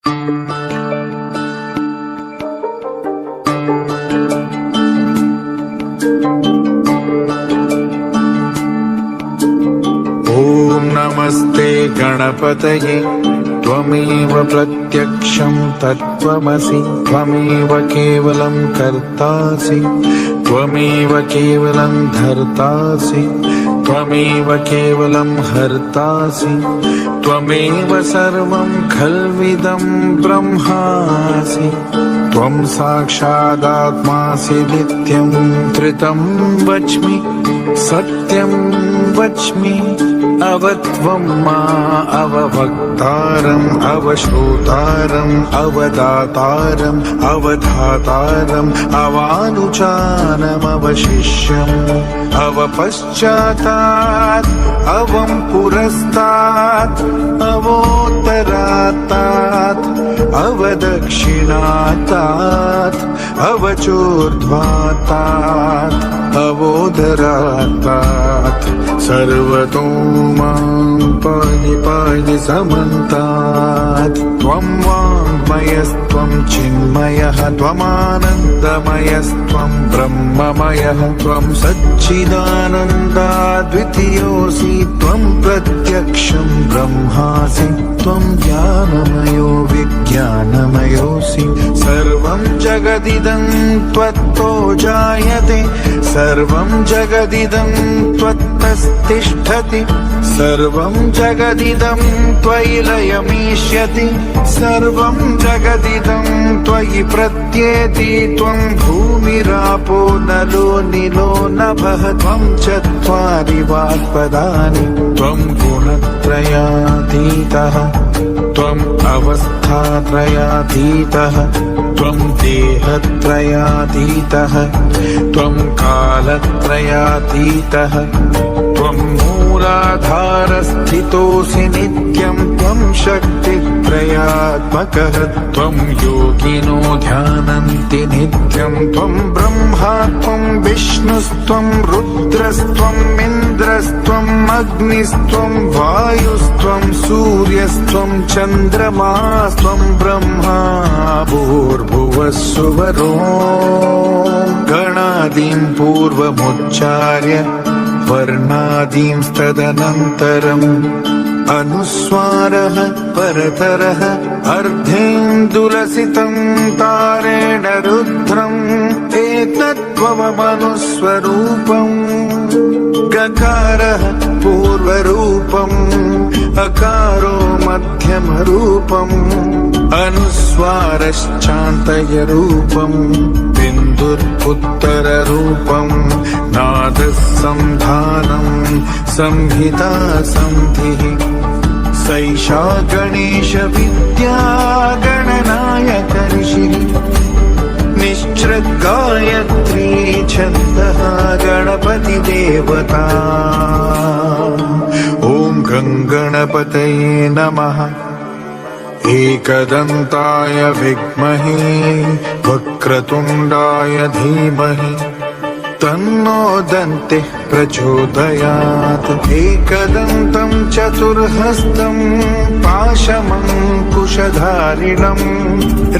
ॐ नमस्ते गणपतये त्वमेव प्रत्यक्षं तत्त्वमसि त्वमेव केवलं कर्तासि त्वमेव केवलं धर्तासि त्वमेव केवलं हर्तासि त्वमेव सर्वं खल्विदं ब्रह्मासि त्वं साक्षादात्मासि नित्यं त्रितं वच्मि सत्यं वच्मि अवत्वं मा अववक्तारम् अवश्रोतारम् अवदातारम् अवधातारम् अवानुचानम् अवशिष्यम् अवपश्चातात् अवं पुरस्तात् अवोत्तरात्तात् अवदक्षिणात्तात् अवचोर्ध्वात्तात् अवोदरात्तात् सर्वतो मां पाहि पाहि समन्तात् त्वं वाङ्मयस्त्वं चिन्मयः त्वमानन्दमयस्त्वं ब्रह्ममयः त्वं सच्चिदानन्दाद्वितीयोऽसि त्वं प्रत्यक्षं ब्रह्मासि त्वं ज्ञानमयो विज्ञानमयोऽसि सर्वं जगदिदं त्वत्तो जायते सर्वं जगदिदं त्वत्तस्तिष्ठति सर्वं जगदिदं त्वयि लयमीष्यति सर्वं जगदिदं त्वयि प्रत्येति त्वं भूमिरापो नलो निलो नभः त्वं चत्वारि वाक्पदानि त्वं गुणत्रयातीतः त्वम् अवस्थात्रयातीतः त्वं देहत्रयातीतः त्वं कालत्रयातीतः त्वं मूलाधारस्थितोऽसि नित्यं त्वं शक्तित्रयात्मकः त्वं योगिनो ध्यानन्ति नित्यं त्वं ब्रह्मा त्वं विष्णुस्त्वं रुद्रस्त्वम् इन्द्रस्त्वम् अग्निस्त्वं वायुस्त्वं सूर्यस्त्वं चन्द्रमास्त्वं ब्रह्मा भूर्भुवस्सुवरो गणादीं पूर्वमुच्चार्य वर्णादींस्तदनन्तरम् अनुस्वारः परतरः अर्धेन्दुलसितं तारेण रुद्रम् एतत्त्वमनुस्वरूपम् गकारः पूर्वरूपम् अकारो मध्यमरूपम् अनुस्वारश्चान्तयरूपम् बिन्दुर्उत्तररूपम् नादः संधानम् संहिता सन्धिः सैषा गणेशविद्या गणनायक ऋषिः निश्चृद्गायत्री छन्दः गणपतिदेवता ॐ गङ्गणपतये नमः एकदन्ताय विद्महे वक्रतुण्डाय धीमहि तन्नो दन्तिः प्रचोदयात् एकदन्तं चतुर्हस्तं पाशमङ्कुशधारिणं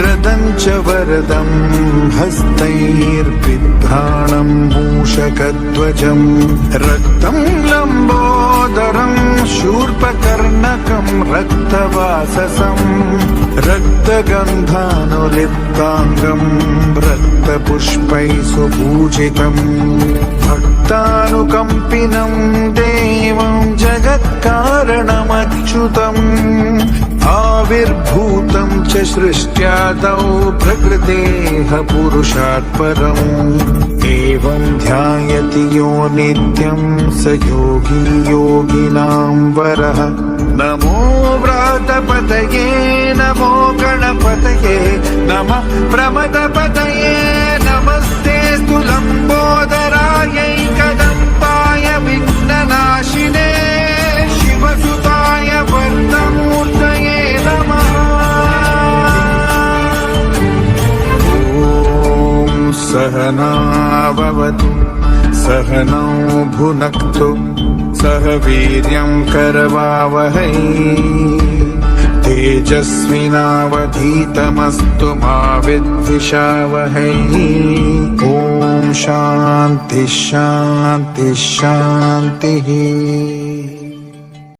रदं च वरदं हस्तैर्बिभ्राणं मूषकध्वजं रक्तं लम्बोदरं शूर्पकर्णकं रक्तवाससं रक्तगन्धानुलिप्ताङ्गं रक्तपुष्पैः सुपूजितम् भक्तानुकम्पिनं देवं जगत्कारणमच्युतम् आविर्भूतं च सृष्ट्यादौ प्रकृतेः पुरुषात् परम् एवं ध्यायति यो नित्यं स योगी योगिनां वरः नमो व्रातपतये नमो गणपतये नमः प्रमदपतये नमस्तेऽस्तु लम्बोदरायैकदन्ताय विघ्ननाशिने शिवसुताय वर्धमूर्तये नमः ॐ सहनाववतु सहनौ भुनक्तु सह वीर्यं करवावहै तेजस्विनावधीतमस्तु मा विद्विषावहै। ॐ शान्ति शान्ति शान्तिः।